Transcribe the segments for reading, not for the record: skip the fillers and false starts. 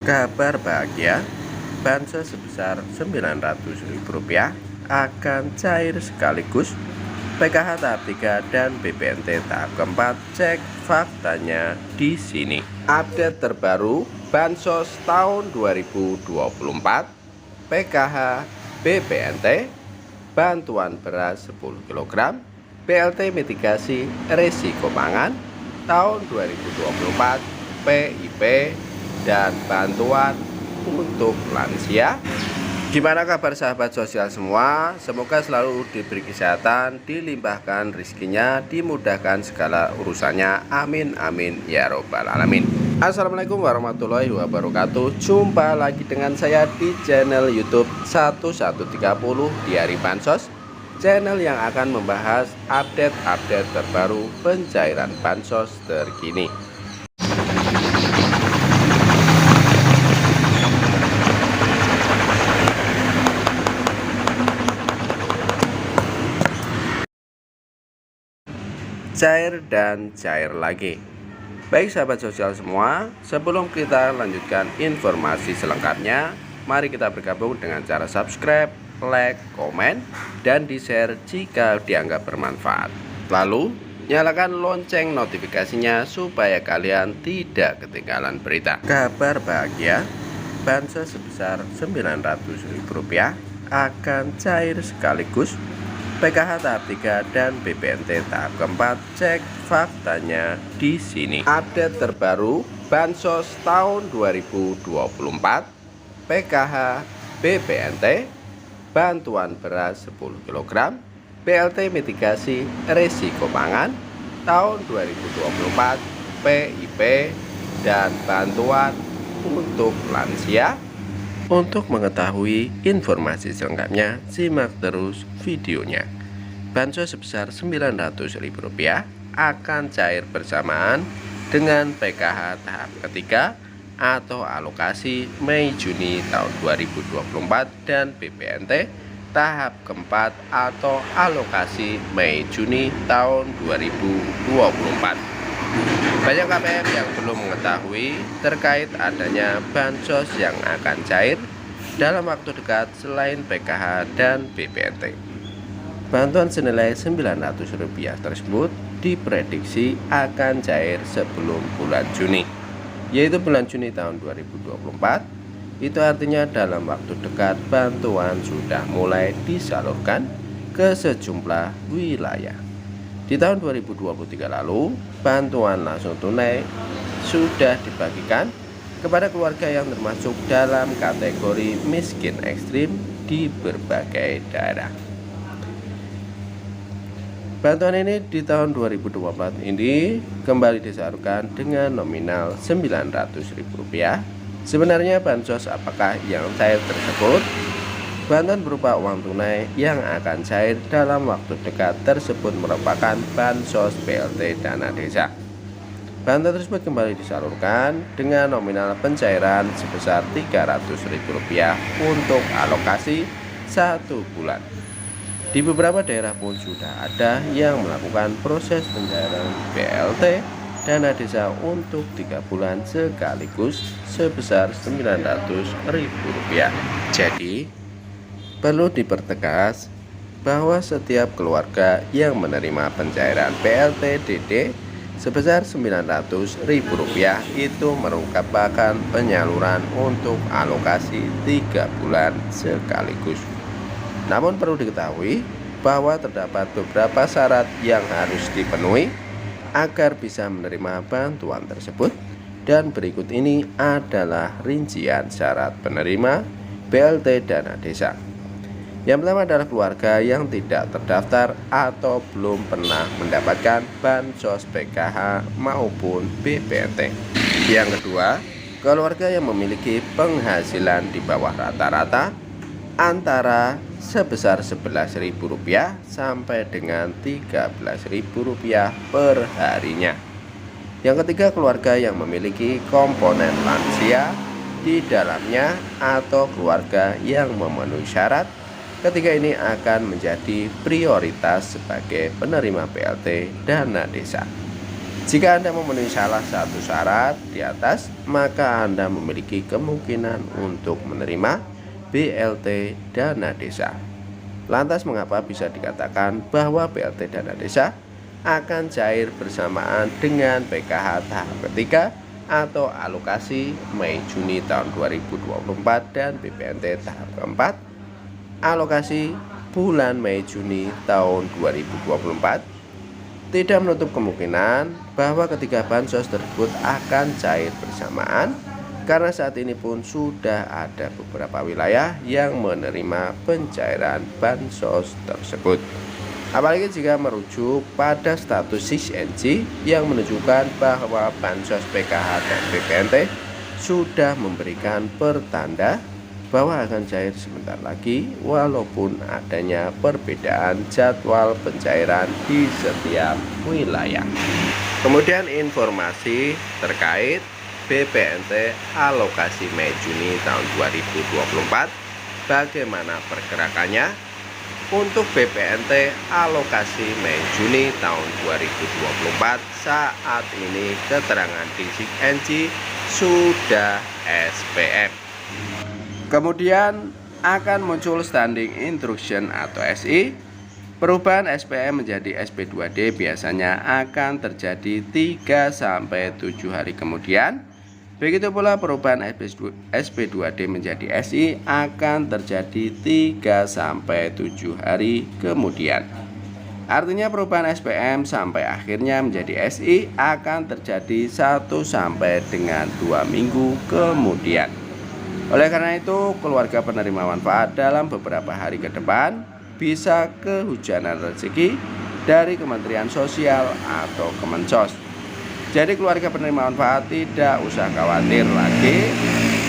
Kabar bahagia, bansos sebesar Rp900.000 akan cair sekaligus. PKH tahap 3 dan BPNT tahap keempat, cek faktanya di sini. Update terbaru bansos tahun 2024, PKH, BPNT, bantuan beras 10 kg, BLT mitigasi risiko pangan tahun 2024, PIP, dan bantuan untuk lansia. Gimana kabar sahabat sosial semua? Semoga selalu diberi kesehatan, dilimpahkan rezekinya, dimudahkan segala urusannya. Amin amin ya robbal alamin. Assalamualaikum warahmatullahi wabarakatuh. Jumpa lagi dengan saya di channel YouTube 1130 Diari Bansos, channel yang akan membahas update-update terbaru pencairan bansos terkini. Cair dan cair lagi. Baik sahabat sosial semua, sebelum kita lanjutkan informasi selengkapnya, mari kita bergabung dengan cara subscribe, like, komen, dan di-share jika dianggap bermanfaat. Lalu, nyalakan lonceng notifikasinya supaya kalian tidak ketinggalan berita. Kabar bahagia, bansos sebesar Rp900.000 akan cair sekaligus. PKH tahap 3 dan BPNT tahap keempat, cek faktanya di sini. Update terbaru bansos tahun 2024, PKH, BPNT, bantuan beras 10 kg, BLT mitigasi risiko pangan tahun 2024, PIP, dan bantuan untuk lansia. Untuk mengetahui informasi selengkapnya, simak terus videonya. Bansos sebesar Rp900.000 akan cair bersamaan dengan PKH tahap ketiga atau alokasi Mei-Juni tahun 2024 dan BPNT tahap keempat atau alokasi Mei-Juni tahun 2024. Banyak KPM yang belum mengetahui terkait adanya bansos yang akan cair dalam waktu dekat selain PKH dan BPNT. Bantuan senilai Rp900 tersebut diprediksi akan cair sebelum bulan Juni, yaitu bulan Juni tahun 2024. Itu artinya dalam waktu dekat bantuan sudah mulai disalurkan ke sejumlah wilayah. Di tahun 2023 lalu, bantuan langsung tunai sudah dibagikan kepada keluarga yang termasuk dalam kategori miskin ekstrim di berbagai daerah. Bantuan ini di tahun 2024 ini kembali disalurkan dengan nominal Rp900.000. Sebenarnya bansos apakah yang cair tersebut? Bantuan berupa uang tunai yang akan cair dalam waktu dekat tersebut merupakan bansos BLT dana desa. Bantuan tersebut kembali disalurkan dengan nominal pencairan sebesar Rp300.000 untuk alokasi 1 bulan. Di beberapa daerah pun sudah ada yang melakukan proses pencairan BLT dana desa untuk 3 bulan sekaligus sebesar Rp900.000. Jadi, perlu dipertegas bahwa setiap keluarga yang menerima pencairan BLT DD sebesar Rp900.000 itu merupakan penyaluran untuk alokasi 3 bulan sekaligus. Namun perlu diketahui bahwa terdapat beberapa syarat yang harus dipenuhi agar bisa menerima bantuan tersebut, dan berikut ini adalah rincian syarat penerima BLT dana desa. Yang pertama adalah keluarga yang tidak terdaftar atau belum pernah mendapatkan bansos PKH maupun BPNT. Yang kedua, keluarga yang memiliki penghasilan di bawah rata-rata antara sebesar Rp11.000 sampai dengan Rp13.000 per harinya. Yang ketiga, keluarga yang memiliki komponen lansia di dalamnya atau keluarga yang memenuhi syarat. Ketiga ini akan menjadi prioritas sebagai penerima BLT dana desa. Jika Anda memenuhi salah satu syarat di atas, maka Anda memiliki kemungkinan untuk menerima BLT Dana Desa. Lantas mengapa bisa dikatakan bahwa BLT Dana Desa akan cair bersamaan dengan PKH tahap ketiga atau alokasi Mei-Juni tahun 2024 dan BPNT tahap keempat alokasi bulan Mei-Juni tahun 2024? Tidak menutup kemungkinan bahwa ketiga bansos tersebut akan cair bersamaan, karena saat ini pun sudah ada beberapa wilayah yang menerima pencairan bansos tersebut. Apalagi jika merujuk pada status 6NG yang menunjukkan bahwa bansos PKH dan BPNT sudah memberikan pertanda bahwa akan cair sebentar lagi, walaupun adanya perbedaan jadwal pencairan di setiap wilayah. Kemudian informasi terkait BPNT alokasi Mei-Juni tahun 2024, bagaimana pergerakannya? Untuk BPNT alokasi Mei-Juni tahun 2024 saat ini keterangan di 6NG sudah SPM. Kemudian akan muncul standing instruction atau SI. Perubahan SPM menjadi SP2D biasanya akan terjadi 3-7 hari kemudian. Begitu pula perubahan SP2D menjadi SI akan terjadi 3-7 hari kemudian. Artinya perubahan SPM sampai akhirnya menjadi SI akan terjadi 1-2 minggu kemudian. Oleh karena itu, keluarga penerima manfaat dalam beberapa hari ke depan bisa kehujanan rezeki dari Kementerian Sosial atau Kemensos. Jadi keluarga penerima manfaat tidak usah khawatir lagi,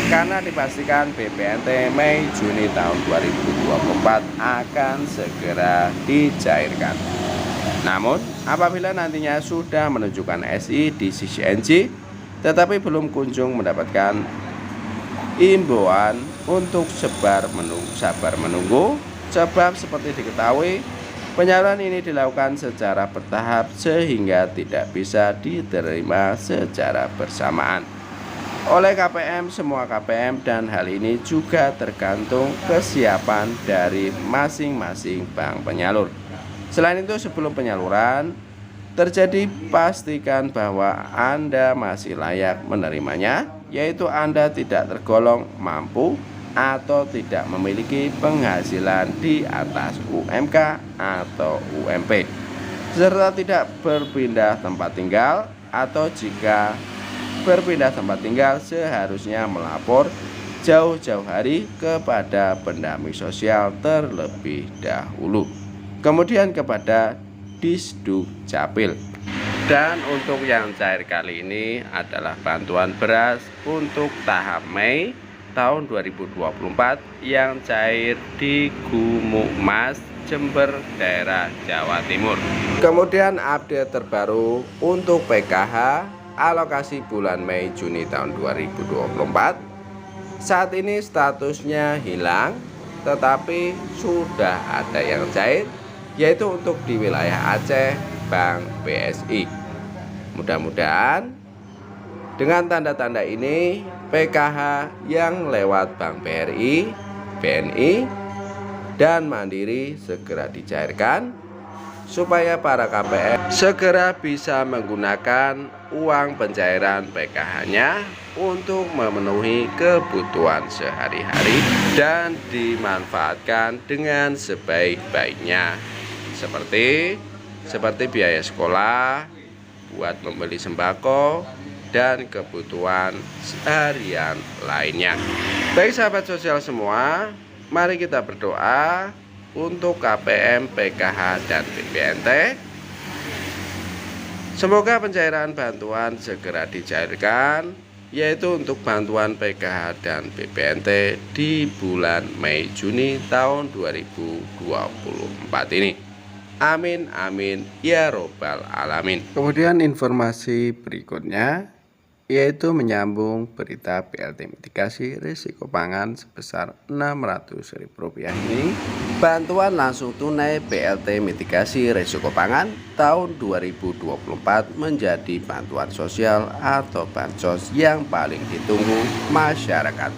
karena dipastikan BPNT Mei-Juni tahun 2024 akan segera dicairkan. Namun apabila nantinya sudah menunjukkan SI di CCNG tetapi belum kunjung mendapatkan imbauan untuk sabar menunggu, sebab seperti diketahui penyaluran ini dilakukan secara bertahap sehingga tidak bisa diterima secara bersamaan oleh KPM, semua KPM, dan hal ini juga tergantung kesiapan dari masing-masing bank penyalur. Selain itu, sebelum penyaluran terjadi, pastikan bahwa Anda masih layak menerimanya, yaitu Anda tidak tergolong mampu atau tidak memiliki penghasilan di atas UMK atau UMP, serta tidak berpindah tempat tinggal, atau jika berpindah tempat tinggal seharusnya melapor jauh-jauh hari kepada pendamping sosial terlebih dahulu, kemudian kepada Disduk Capil. Dan untuk yang cair kali ini adalah bantuan beras untuk tahap Mei tahun 2024 yang cair di Gumukmas, Jember, daerah Jawa Timur. Kemudian update terbaru untuk PKH alokasi bulan Mei-Juni tahun 2024. Saat ini statusnya hilang, tetapi sudah ada yang cair, yaitu untuk di wilayah Aceh, Bank BSI. Mudah-mudahan dengan tanda-tanda ini PKH yang lewat Bank BRI, BNI, dan Mandiri segera dicairkan supaya para KPM segera bisa menggunakan uang pencairan PKH-nya untuk memenuhi kebutuhan sehari-hari dan dimanfaatkan dengan sebaik-baiknya, seperti biaya sekolah, buat membeli sembako, dan kebutuhan seharian lainnya. Baik sahabat sosial semua, mari kita berdoa untuk KPM, PKH, dan BPNT. Semoga pencairan bantuan segera dicairkan, yaitu untuk bantuan PKH dan BPNT di bulan Mei-Juni tahun 2024 ini. Amin, amin, ya robbal alamin. Kemudian informasi berikutnya, yaitu menyambung berita BLT mitigasi risiko pangan sebesar Rp600.000 ini. Bantuan langsung tunai BLT mitigasi risiko pangan tahun 2024 menjadi bantuan sosial atau bansos yang paling ditunggu masyarakat.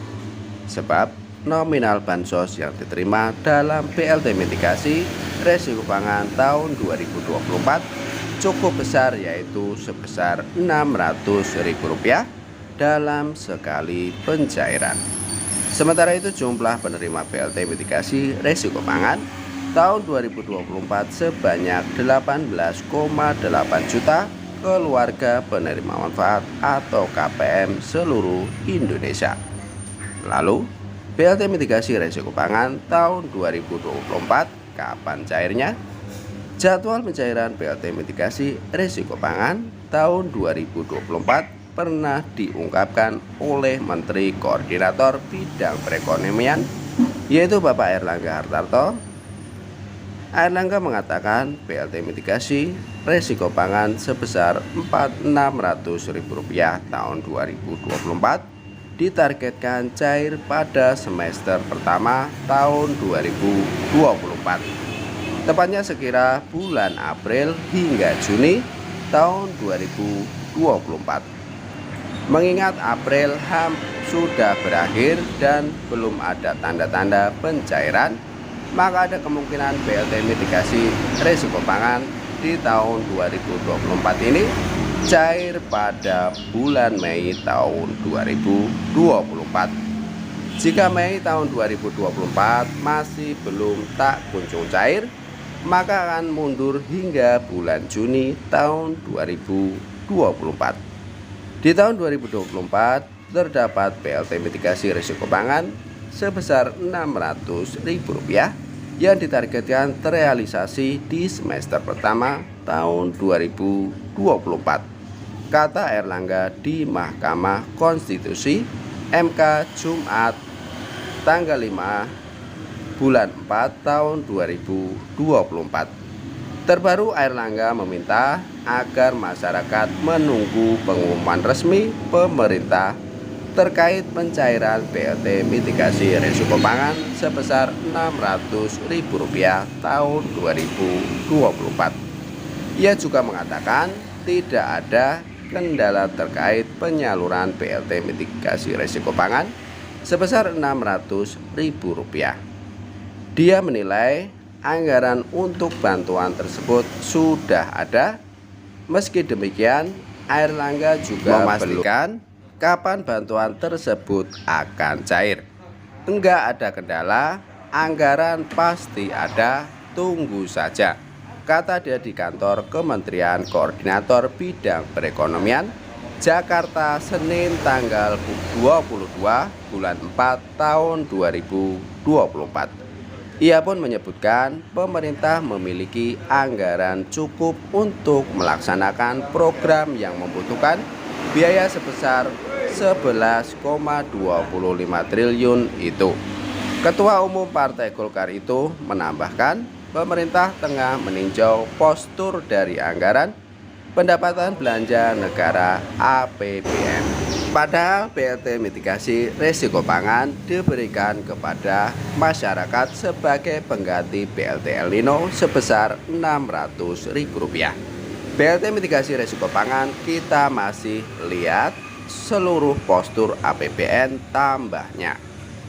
Sebab nominal bansos yang diterima dalam BLT mitigasi risiko pangan tahun 2024 cukup besar, yaitu sebesar Rp600.000 dalam sekali pencairan. Sementara itu jumlah penerima BLT mitigasi risiko pangan tahun 2024 sebanyak 18,8 juta keluarga penerima manfaat atau KPM seluruh Indonesia. Lalu BLT mitigasi risiko pangan tahun 2024 kapan cairnya? Jadwal pencairan BLT mitigasi risiko pangan tahun 2024 pernah diungkapkan oleh Menteri Koordinator Bidang Perekonomian, yaitu Bapak Airlangga Hartarto. Airlangga mengatakan BLT mitigasi risiko pangan sebesar Rp600.000 tahun 2024 ditargetkan cair pada semester pertama tahun 2024. Tepatnya sekira bulan April hingga Juni tahun 2024. Mengingat April sudah berakhir dan belum ada tanda-tanda pencairan, maka ada kemungkinan BLT mitigasi risiko pangan di tahun 2024 ini cair pada bulan Mei tahun 2024. Jika Mei tahun 2024 masih belum tak kunjung cair, maka akan mundur hingga bulan Juni tahun 2024. Di tahun 2024 terdapat BLT mitigasi risiko pangan sebesar Rp600.000 yang ditargetkan terrealisasi di semester pertama tahun 2024, kata Airlangga di Mahkamah Konstitusi MK Jumat tanggal 5 bulan 4 tahun 2024. Terbaru Airlangga meminta agar masyarakat menunggu pengumuman resmi pemerintah terkait pencairan BLT mitigasi risiko pangan sebesar Rp600.000 tahun 2024. Ia juga mengatakan tidak ada kendala terkait penyaluran BLT mitigasi risiko pangan sebesar Rp600.000. Dia menilai anggaran untuk bantuan tersebut sudah ada. Meski demikian, Airlangga juga memastikan kapan bantuan tersebut akan cair. Enggak ada kendala, anggaran pasti ada, tunggu saja, kata dia di kantor Kementerian Koordinator Bidang Perekonomian, Jakarta, Senin tanggal 22 bulan 4 tahun 2024. Ia pun menyebutkan pemerintah memiliki anggaran cukup untuk melaksanakan program yang membutuhkan biaya sebesar 11,25 triliun itu. Ketua Umum Partai Golkar itu menambahkan pemerintah tengah meninjau postur dari anggaran pendapatan belanja negara APBN. Padahal BLT mitigasi risiko pangan diberikan kepada masyarakat sebagai pengganti BLT El Nino sebesar Rp600.000. BLT mitigasi risiko pangan kita masih lihat seluruh postur APBN tambahnya.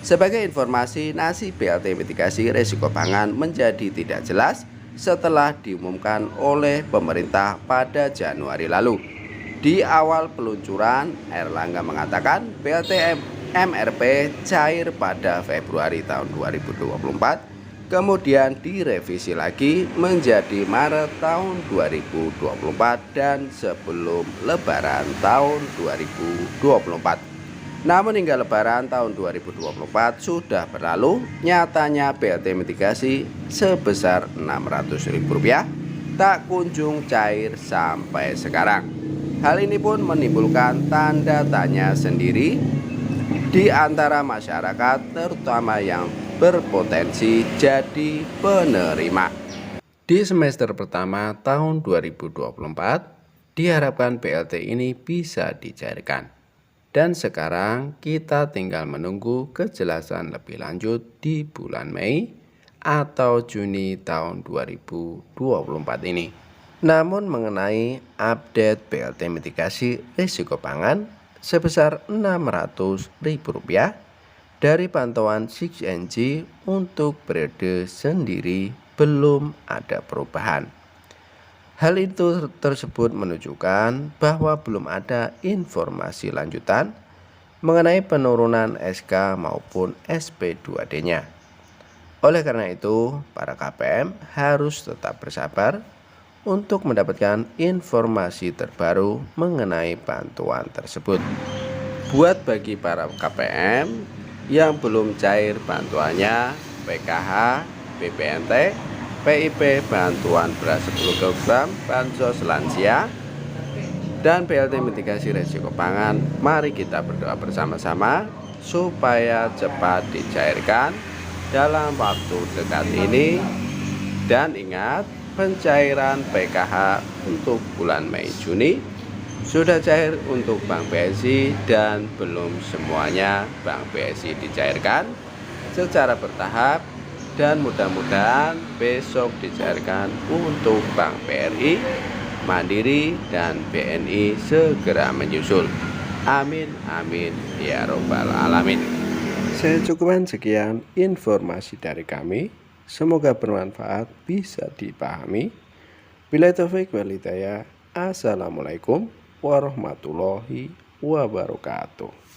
Sebagai informasi, nasib BLT mitigasi risiko pangan menjadi tidak jelas setelah diumumkan oleh pemerintah pada Januari lalu. Di awal peluncuran, Airlangga mengatakan BLT MRP cair pada Februari tahun 2024, kemudian direvisi lagi menjadi Maret tahun 2024 dan sebelum Lebaran tahun 2024. Namun hingga Lebaran tahun 2024 sudah berlalu, nyatanya BLT mitigasi sebesar Rp600.000 tak kunjung cair sampai sekarang. Hal ini pun menimbulkan tanda tanya sendiri di antara masyarakat, terutama yang berpotensi jadi penerima. Di semester pertama tahun 2024, diharapkan BLT ini bisa dicairkan. Dan sekarang kita tinggal menunggu kejelasan lebih lanjut di bulan Mei atau Juni tahun 2024 ini. Namun mengenai update BLT mitigasi risiko pangan sebesar Rp600.000 dari pantauan 6NG untuk periode sendiri belum ada perubahan. Hal itu tersebut menunjukkan bahwa belum ada informasi lanjutan mengenai penurunan SK maupun SP2D-nya. Oleh karena itu, para KPM harus tetap bersabar untuk mendapatkan informasi terbaru mengenai bantuan tersebut. Buat bagi para KPM yang belum cair bantuannya, PKH, BPNT, PIP bantuan beras 10 kg, bansos lansia, dan BLT mitigasi risiko pangan, mari kita berdoa bersama-sama supaya cepat dicairkan dalam waktu dekat ini. Dan ingat, pencairan PKH untuk bulan Mei Juni sudah cair untuk Bank BSI dan belum semuanya Bank BSI dicairkan secara bertahap, dan mudah-mudahan besok dicairkan untuk Bank BRI, Mandiri, dan BNI segera menyusul. Amin amin ya robbal alamin. Saya cukupkan sekian informasi dari kami. Semoga bermanfaat, bisa dipahami. Billahi taufik wal hidayah. Assalamualaikum warahmatullahi wabarakatuh.